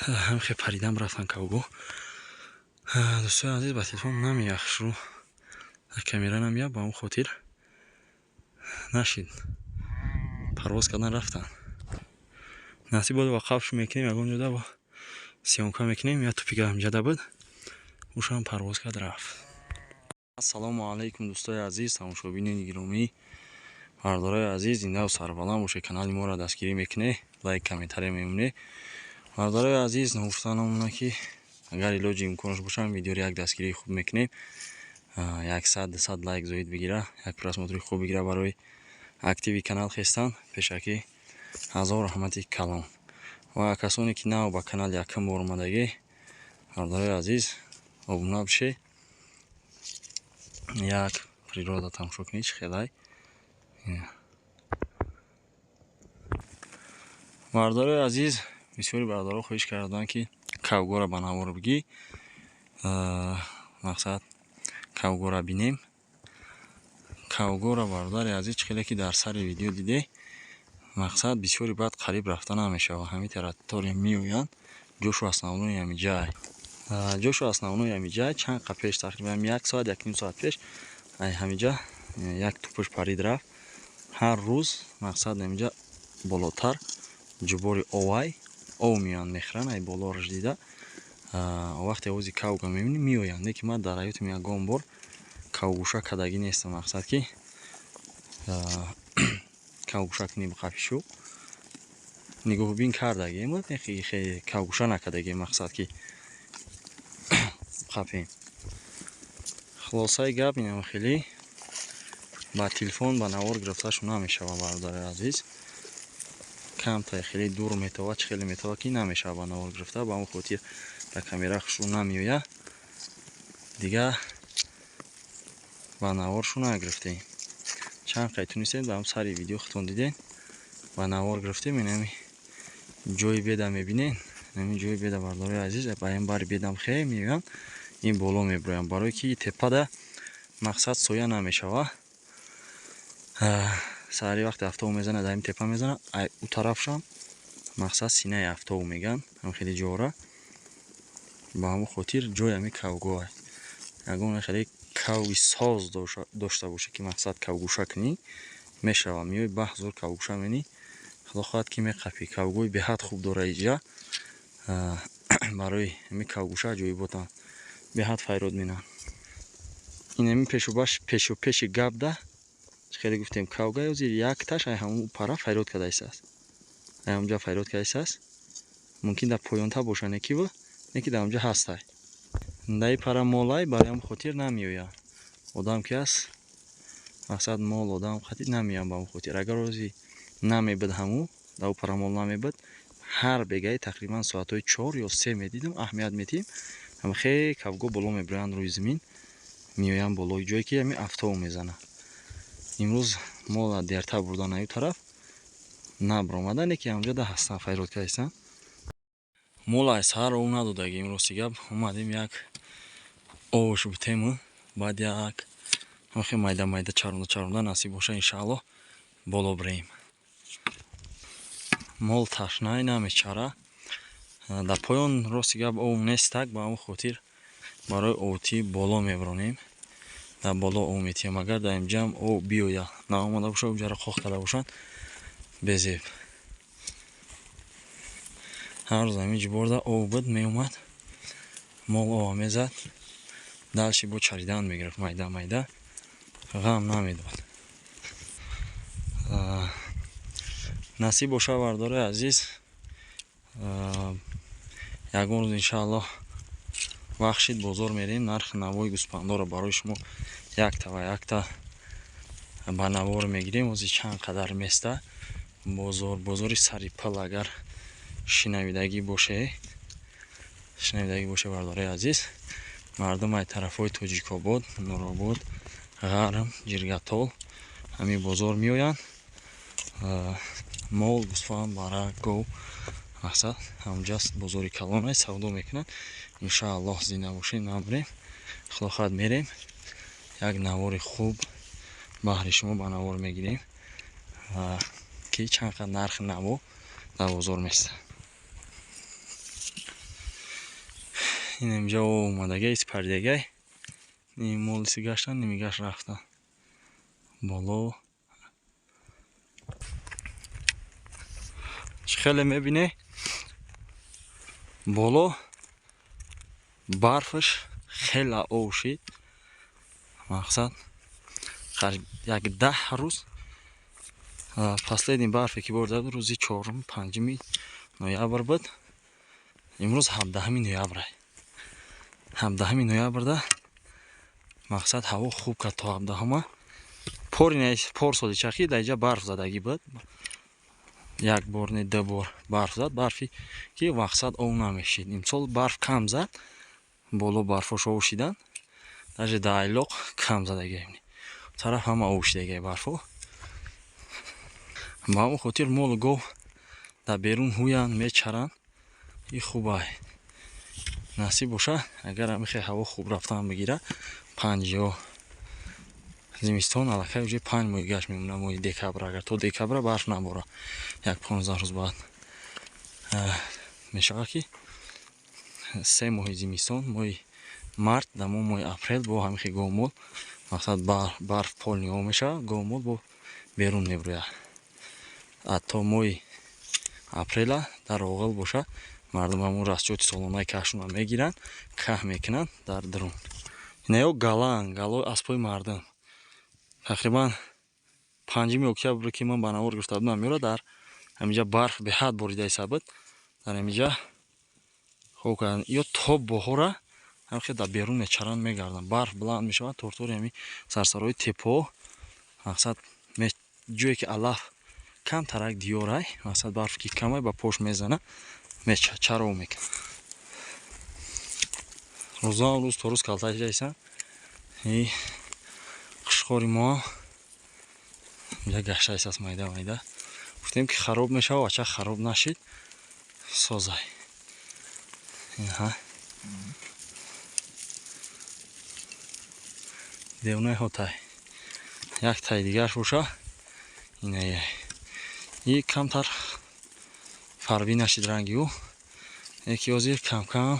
ҳамхе паридам рафтан кавгу. Дӯстои азиз, ба телефон намеяхшру камера намея, ба он хотир нашид парвоз кардан рафтан. Насиб бода ба қафшу мекунем, ягон ҷода ба сиёнка мекунем, я тупига ҳамҷада буд ушам парвоз кард рафт. Ассалому алайкум дӯстои азиз, тамошобини гиромӣ, мардорои азиз, зинда ва сарбаланд бошед. Канали моро дастгирӣ мекунед, лайк, комментария мемонед. Мардорои азиз, ногуфта намона ки агар илоҷи имконаш бошад видеоро як дастгирии хуб мекунем, 100-200 лайк зоид бигира, як просмотри хуб бигира барои активи канал хестан. Пешакӣ ҳазор раҳмати калон. Ва касоне ки нав ба канал якум бор омадагӣ, мардорои азиз, обуна бишед, як природа тамошо кунед чӣ хелай. Мардорои азиз, бисёри бародаро хоҳиш карданд ки кавгоро ба навор бигӣ, мақсад кавгоро бинем. Кавгоро бародари азиз чӣ хеле ки дар сари видео диде, мақсад бисёри баъд қариб рафта намешавад. Ҳамин таратторе меоянд ҷошу основной ҳамиҷай. Ҷошу основной ҳамиҷай чанд қа пеш, тақрибан 1 соат 1.5 соат пеш ҳамиҷа як тупуш парид рафт. Ҳар рӯз мақсад ҳамиҷа болотар ҷубори овай ов меоянд, мехӯранд, ай болораш дида вақте овози кавга мебинӣ меоянд. Лекин ман дар ҳаётим ягон бор кавгӯша кардагӣ нестам, мақсад ки кавгӯша кунем қафишу нигоҳубин кардагем, хеле кавгӯша накардагем, мақсад ки қафем. хулосаи гап инам, хеле ба телефон ба навор гирифташу намешавад бародари азиз. камтай хеле дур метава, чӣ хеле метава ки намешавад ба навор гирифта, ба он хотир ба камера хушу намеояд, дига ба наворшу нагирифтем. Чанд қай тунистем дар сари видео худтон дидем, ба навор гирифтем. инами ҷои беда мебинен, инами ҷои беда бародари азиз, ба ин бари бедам хеле меоянд, ин боло мебуроям, барое ки теппада мақсад соя намешавад. сари вақте автоу мезанад, дар ин теппа мезанад, ай у тарафшам мақсад синаи автоу меган, ҳам хеле ҷора. ба ҳамон хотир ҷои ҳами кавгоҳ аст. ягон хеле кавги соз дошта боша ки мақсад кавгӯша кунӣ, мешавад. меои баҳзор кавгӯша менӣ, худо хоҳад ки меқафӣ. кавгоҳи беҳад хуб дора иҷа. барои ҳами кавгӯша ҷоиботан беҳад файрод менанд. инами пешу пеши гапда чӣ хеле гуфтем, кавга ёзир якташ ай ҳамун пара файрод карда истааст. ай ҳамҷа файрод карда истааст. мумкин дар поёнта боша некива, неки дар ҳамҷа ҳастай. дай пара молай барои ҳамон хотир намеояд. одам ки аст, мақсад мол одам қатӣ намеояд ба ҳамон хотир. агар рӯзи намебуд ҳамун дар пара мол намебуд, ҳар бегаи тақрибан соатҳои 4 ё 3 медидим, аҳамият метиҳем, ҳам хеле кавгоҳ боло мебуроянд рӯи замин, меоянд болои ҷое ки ҳами автоу мезанад. имрӯз мола дертар бурдан аю тараф набаромада, неки ҳамҷада ҳастан, файрод кардастан. мола саҳар ов надодагем, рости гап омадем як овош бутему, баъд як хеле майда майда чаронда насиб боша иншааллоҳ боло бирем. мол ташнай намечара. дар поён рости гап ов нестак, ба ҳамон хотир барои овтӣ боло мебаронем. дар боло ов метиҳам. агар дар инҷам ов биёяд наомада бошад, уҷаро қоқ карда бошад, безеб. ҳар рӯз ҳамин ҷуборда ов буд, меомад, мол ова мезад, далши бо чаридан мегирифт майда майда, ғам намедод. насиб боша бардори азиз, ягон рӯз иншааллоҳ вахшид бозор мерем, нархи навои гӯспандоро барои шумо якта ва якта ба навор мегирем. ози чанд қадар места бозори сари пил. агар шинавидагӣ боше бардори азиз, мардум ай тарафҳои тоҷикобод, нуробод, ғарм, ҷиргатол ҳамин бозор меоянд, мол, гӯсфанд, барак, гов, мақсад ҳамҷаст бозори калон аст, савдо мекунанд. иншааллоҳ зинда бошем, намрем, худо хоҳад мерем, як навори хуб баҳри шумо ба навор мегирем, ки чанд қадр нархи наво дар бозор места. اینجا اومدگی است پردگی نیم مولسی گشتن نمیگشت رفتن بالا خیلی میبینه بالا برفش خیلی اوشید مقصد یک 10 روز последний برفی که برده بود روزی 4-5 نویبر بود امروز 17 نویبر 17 نویبر ده مقصد هوا خوب کرد تا 17 پور سالی چخی در اینجا برف زدگی بود یک بار نه 2 بار برف زد برفی که مقصد اون نمیشید امسال برف کم زد بالا برفاش اوشیدن даже дайлоқ кам задагӣ тараф ҳама овшидагӣ барфо ба ҳамон хотир молу гов дар берун ҳуянд мечаранд и хубай насиб боша агар ҳамихе ҳаво хуб рафтан бигира 5 зимистон аллакай уҷи 5 моҳ гашт мемонад моҳи декабр агар то декабра барф набора як 15 рӯз баъд мешавад ки 3 моҳи зимистон моҳи март дар моҳи апрел бо ҳамихи гомол мақсад барф пол ниҳо мешавад гомол бо берун мебирояд ҳатто моҳи апрела дар оғил боша мардум ҳамон расчоти солонаи кашшуна мегиранд каҳ мекунанд дар дурун инаё галаанд галои аспои мардум тақрибан 5 октябр ки ман ба навор гирифта будам меёра дар ҳаминҷа барф беҳад борида сабуд дар ҳаминҷа хоб карданд ё то боҳора ҳамихе дар берун мечаранд мегарданд барф буланд мешавад тортори ҳамин сарсарои теппаҳо мақсад ҷое ки алаф камтарак диёрай мақсад барф ки камай ба пош мезана чаро мекунад рӯзан рӯз то рӯз калтаҷайсан и қушхори мо инҷа гаштаисаст майда майда гуфтем ки хароб мешава вача хароб нашид созай инҳа девнаи ҳотай як тай дигарш боша иная и камтар фарбӣ нашид ранги ӯ яки ҳозир камкам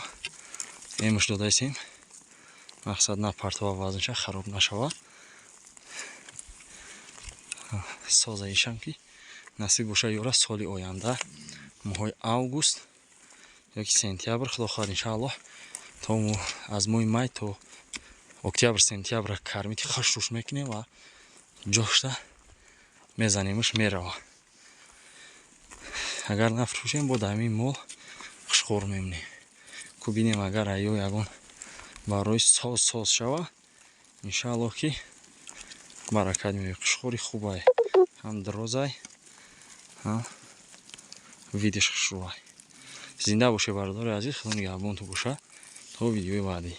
мемуш додаистем мақсад на партова вазнша хароб нашавад созаишам ки насиб боша ёра соли оянда моҳои август ёки сентябр худо хоҳад иншааллоҳ то аз моҳи май то октябр сентябр кармити хушруш мекунем ва ҷошта мезанемш мерава агар нафрӯшем бо дар ҳамин мол хушхор мемонем ку бинем агар айё ягон барои соз шава иншааллоҳ ки баракат меояд хушхори хубае ҳам дрозай ҳам видиш хушрӯай зинда боше бардори азиз худо нигаҳбонту боша то видеои баъдӣ